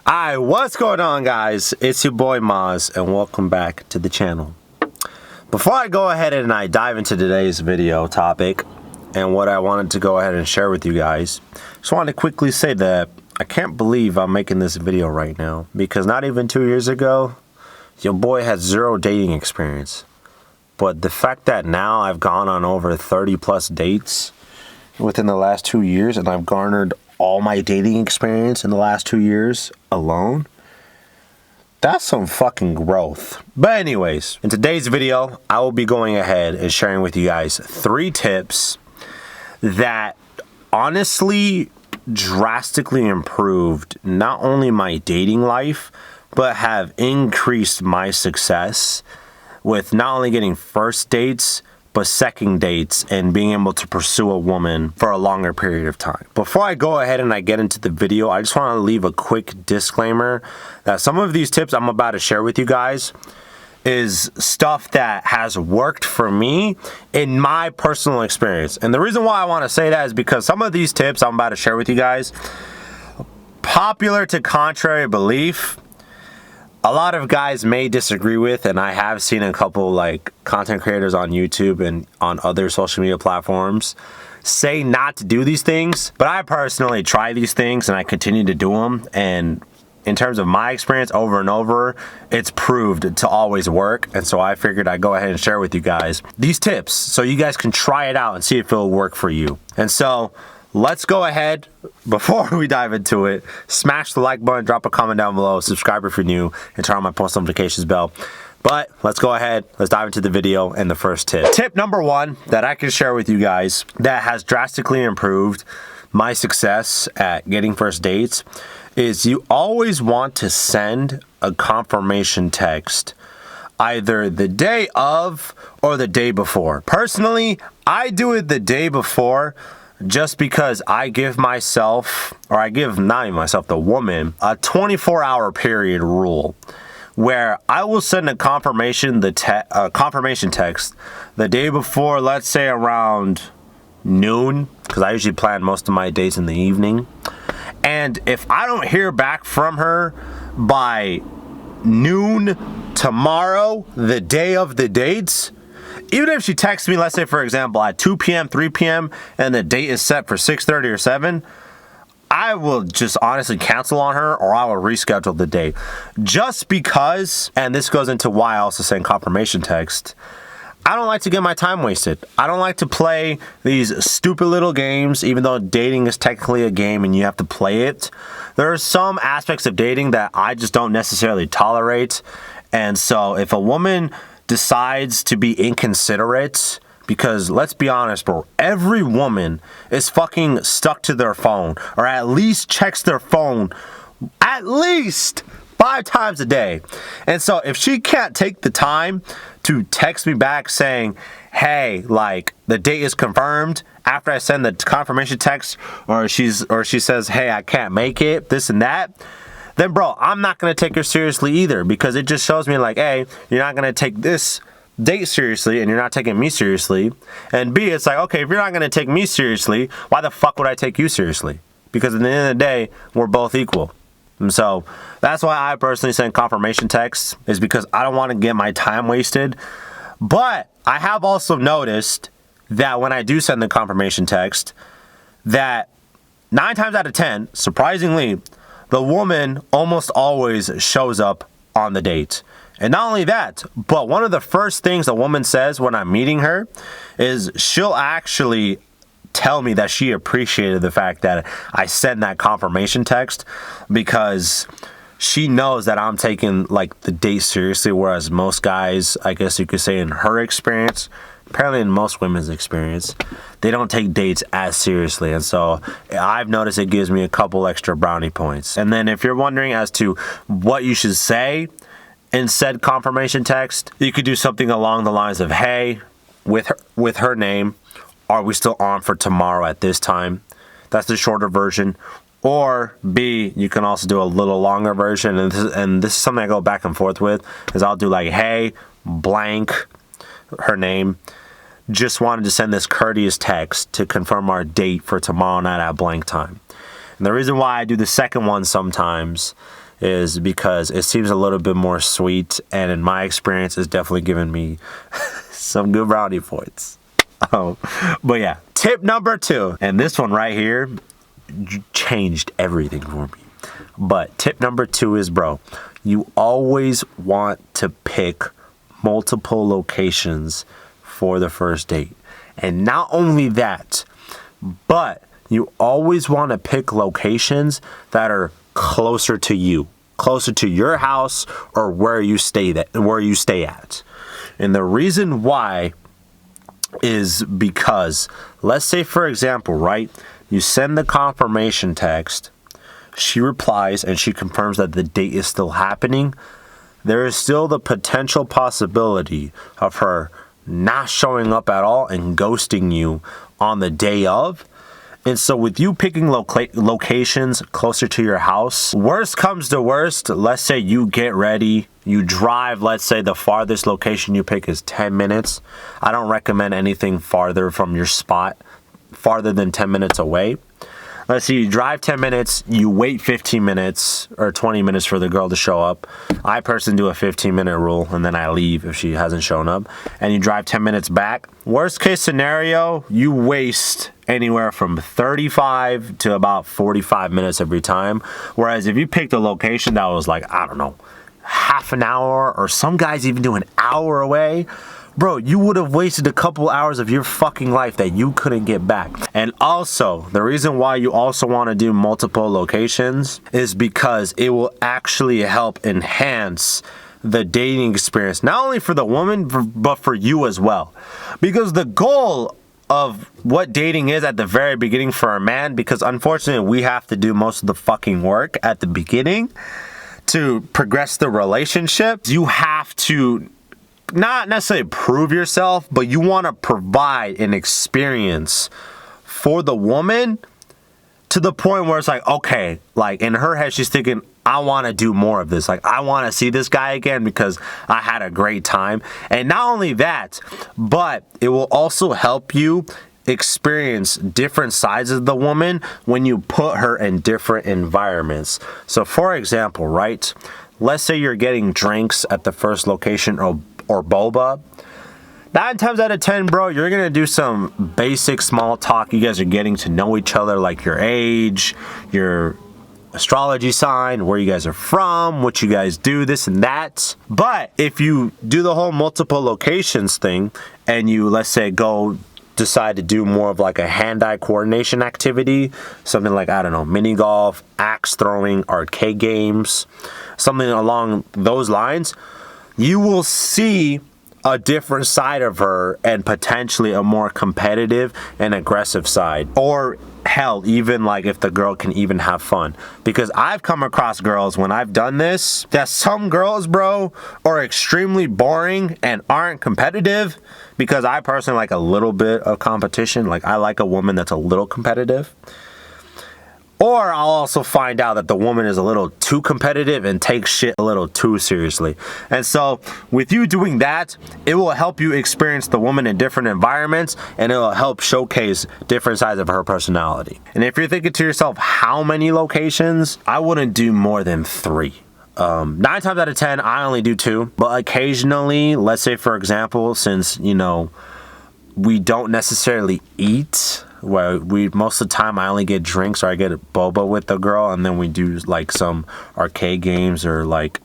Alright, what's going on, guys? It's your boy Maz, and welcome back to the channel. Before I go ahead and I dive into today's video topic and what I wanted to go ahead and share with you guys, just wanted to quickly say that I can't believe I'm making this video right now, because not even 2 years ago, your boy had zero dating experience. But the fact that now I've gone on over 30 plus dates within the last 2 years, and I've garnered all my dating experience in the last 2 years alone, that's some fucking growth. But anyways, in today's video, I will be going ahead and sharing with you guys 3 tips that honestly drastically improved not only my dating life, but have increased my success with not only getting first dates, but second dates and being able to pursue a woman for a longer period of time. Before I go ahead and I get into the video, I just want to leave a quick disclaimer that some of these tips I'm about to share with you guys is stuff that has worked for me in my personal experience. And the reason why I want to say that is because some of these tips I'm about to share with you guys, popular to contrary belief, a lot of guys may disagree with, and I have seen a couple like content creators on YouTube and on other social media platforms say not to do these things, but I personally try these things and I continue to do them, and in terms of my experience over and over, it's proved to always work. And so I figured I'd go ahead and share with you guys these tips so you guys can try it out and see if it'll work for you. And so let's go ahead, before we dive into it, smash the like button, drop a comment down below, subscribe if you're new, and turn on my post notifications bell. But let's go ahead, let's dive into the video and the first tip. Tip number 1 that I can share with you guys that has drastically improved my success at getting first dates is you always want to send a confirmation text either the day of or the day before. Personally, I do it the day before, just because I give myself, or I give not even myself, the woman, a 24-hour period rule where I will send a confirmation text the day before, let's say around noon, because I usually plan most of my dates in the evening. And if I don't hear back from her by noon tomorrow, the day of the dates, even if she texts me, let's say for example at 2 p.m., 3 p.m., and the date is set for 6:30 or 7, I will just honestly cancel on her, or I will reschedule the date. Just because, and this goes into why I also send confirmation text, I don't like to get my time wasted. I don't like to play these stupid little games, even though dating is technically a game and you have to play it. There are some aspects of dating that I just don't necessarily tolerate. And so if a woman decides to be inconsiderate, because let's be honest, bro, every woman is fucking stuck to their phone, or at least checks their phone at least 5 times a day. And so if she can't take the time to text me back saying, hey, like the date is confirmed, after I send the confirmation text, or she says, hey, I can't make it, this and that, then bro, I'm not going to take her seriously either, because it just shows me like, A, you're not going to take this date seriously and you're not taking me seriously, and B, it's like, okay, if you're not going to take me seriously, why the fuck would I take you seriously? Because at the end of the day, we're both equal. And so that's why I personally send confirmation texts, is because I don't want to get my time wasted. But I have also noticed that when I do send the confirmation text, that 9 times out of 10, surprisingly, the woman almost always shows up on the date. And not only that, but one of the first things a woman says when I'm meeting her is she'll actually tell me that she appreciated the fact that I sent that confirmation text, because she knows that I'm taking like the date seriously, whereas most guys, I guess you could say in her experience, apparently in most women's experience, they don't take dates as seriously. And so I've noticed it gives me a couple extra brownie points. And then if you're wondering as to what you should say in said confirmation text, you could do something along the lines of, hey, with her name, are we still on for tomorrow at this time? That's the shorter version. Or B, you can also do a little longer version, and this is something I go back and forth with, is I'll do like, hey, blank, her name, just wanted to send this courteous text to confirm our date for tomorrow night at blank time. And the reason why I do the second one sometimes is because it seems a little bit more sweet, and in my experience, it's definitely given me some good brownie points. But yeah, tip number 2, and this one right here changed everything for me. But tip number 2 is, bro, you always want to pick multiple locations for the first date. And not only that, but you always want to pick locations that are closer to you, closer to your house or where you stay at. And the reason why is because, let's say for example, right, you send the confirmation text, she replies and she confirms that the date is still happening. There is still the potential possibility of her not showing up at all and ghosting you on the day of. And so with you picking locations closer to your house, worst comes to worst, let's say you get ready, you drive, let's say the farthest location you pick is 10 minutes. I don't recommend anything farther from your spot, farther than 10 minutes away. Let's see, you drive 10 minutes, you wait 15 minutes or 20 minutes for the girl to show up. I personally do a 15-minute rule, and then I leave if she hasn't shown up. And you drive 10 minutes back. Worst case scenario, you waste anywhere from 35 to about 45 minutes every time. Whereas if you picked a location that was like, I don't know, half an hour, or some guys even do an hour away, bro, you would have wasted a couple hours of your fucking life that you couldn't get back. And also, the reason why you also want to do multiple locations is because it will actually help enhance the dating experience, not only for the woman, but for you as well. Because the goal of what dating is at the very beginning for a man, because unfortunately we have to do most of the fucking work at the beginning to progress the relationship, you have to not necessarily prove yourself, but you want to provide an experience for the woman to the point where it's like, okay, like in her head, she's thinking, I want to do more of this. Like, I want to see this guy again because I had a great time. And not only that, but it will also help you experience different sides of the woman when you put her in different environments. So for example, right, let's say you're getting drinks at the first location or boba. 9 times out of 10, bro, you're gonna do some basic small talk. You guys are getting to know each other, like your age, your astrology sign, where you guys are from, what you guys do, this and that. But if you do the whole multiple locations thing and you, let's say, decide to do more of like a hand-eye coordination activity, something like, I don't know, mini golf, axe throwing, arcade games, something along those lines, you will see a different side of her and potentially a more competitive and aggressive side. Or hell, even like if the girl can even have fun. Because I've come across girls when I've done this, that some girls, bro, are extremely boring and aren't competitive, because I personally like a little bit of competition. Like, I like a woman that's a little competitive. Or I'll also find out that the woman is a little too competitive and takes shit a little too seriously. And so with you doing that, it will help you experience the woman in different environments, and it will help showcase different sides of her personality. And if you're thinking to yourself, how many locations? I wouldn't do more than 3. 9 times out of 10, I only do 2. But occasionally, let's say for example, since, you know, we don't necessarily eat, where most of the time I only get drinks or I get a boba with the girl, and then we do like some arcade games or like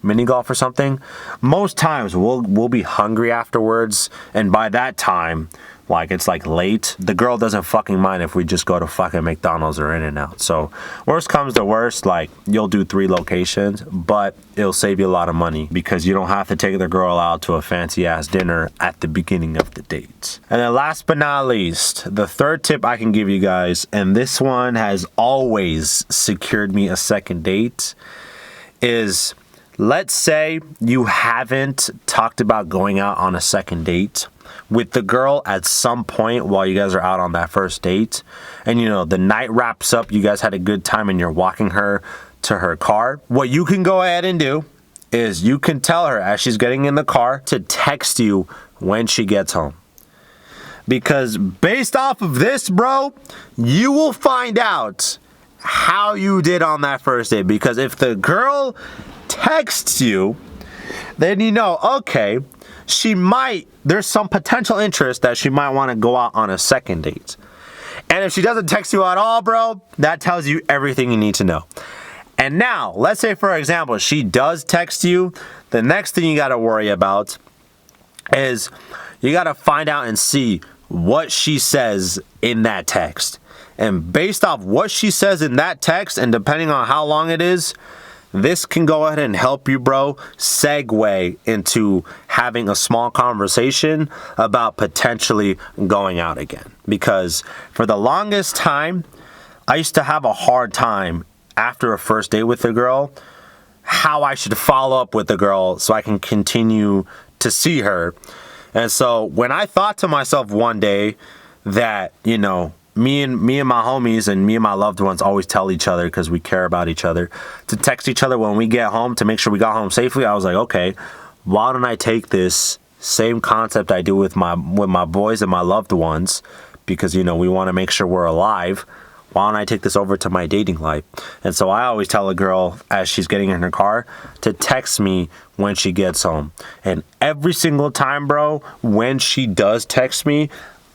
mini golf or something. Most times we'll be hungry afterwards, and by that time, like, it's like late, the girl doesn't fucking mind if we just go to fucking McDonald's or In-N-Out. So worst comes to worst, like, you'll do 3 locations, but it'll save you a lot of money because you don't have to take the girl out to a fancy ass dinner at the beginning of the date. And then last but not least, the third tip I can give you guys, and this one has always secured me a second date, is, let's say you haven't talked about going out on a second date with the girl at some point while you guys are out on that first date, and you know the night wraps up, you guys had a good time and you're walking her to her car. What you can go ahead and do is you can tell her as she's getting in the car to text you when she gets home. Because based off of this, bro, you will find out how you did on that first date. Because if the girl texts you, then you know, okay, there's some potential interest that she might want to go out on a second date. And if she doesn't text you at all, bro, that tells you everything you need to know. And now, let's say, for example, she does text you. The next thing you got to worry about is you got to find out and see what she says in that text. And based off what she says in that text, and depending on how long it is, this can go ahead and help you, bro, segue into having a small conversation about potentially going out again. Because for the longest time, I used to have a hard time after a first date with a girl, how I should follow up with the girl so I can continue to see her. And so when I thought to myself one day that, you know, me and my homies and me and my loved ones always tell each other, because we care about each other, to text each other when we get home to make sure we got home safely. I was like, okay, why don't I take this same concept I do with my boys and my loved ones, because, you know, we want to make sure we're alive. Why don't I take this over to my dating life? And so I always tell a girl as she's getting in her car to text me when she gets home. And every single time, bro, when she does text me,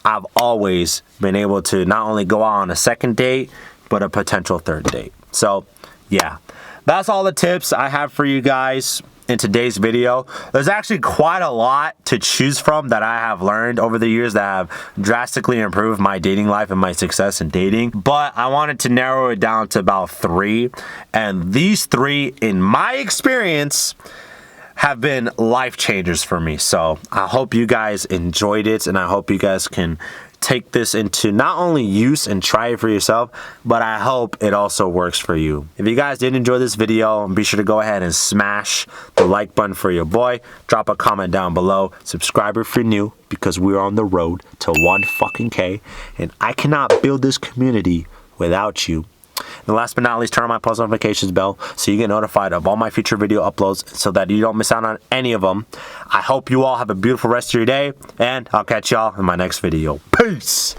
I've always been able to not only go out on a second date, but a potential third date. So, yeah, that's all the tips I have for you guys in today's video. There's actually quite a lot to choose from that I have learned over the years that have drastically improved my dating life and my success in dating. But I wanted to narrow it down to about 3. And these 3, in my experience, have been life changers for me. So I hope you guys enjoyed it, and I hope you guys can take this into not only use and try it for yourself, but I hope it also works for you. If you guys did enjoy this video, be sure to go ahead and smash the like button for your boy. Drop a comment down below. Subscribe if you're new, because we're on the road to 1K, and I cannot build this community without you. And last but not least, turn on my post notifications bell so you get notified of all my future video uploads so that you don't miss out on any of them. I hope you all have a beautiful rest of your day, and I'll catch y'all in my next video. Peace!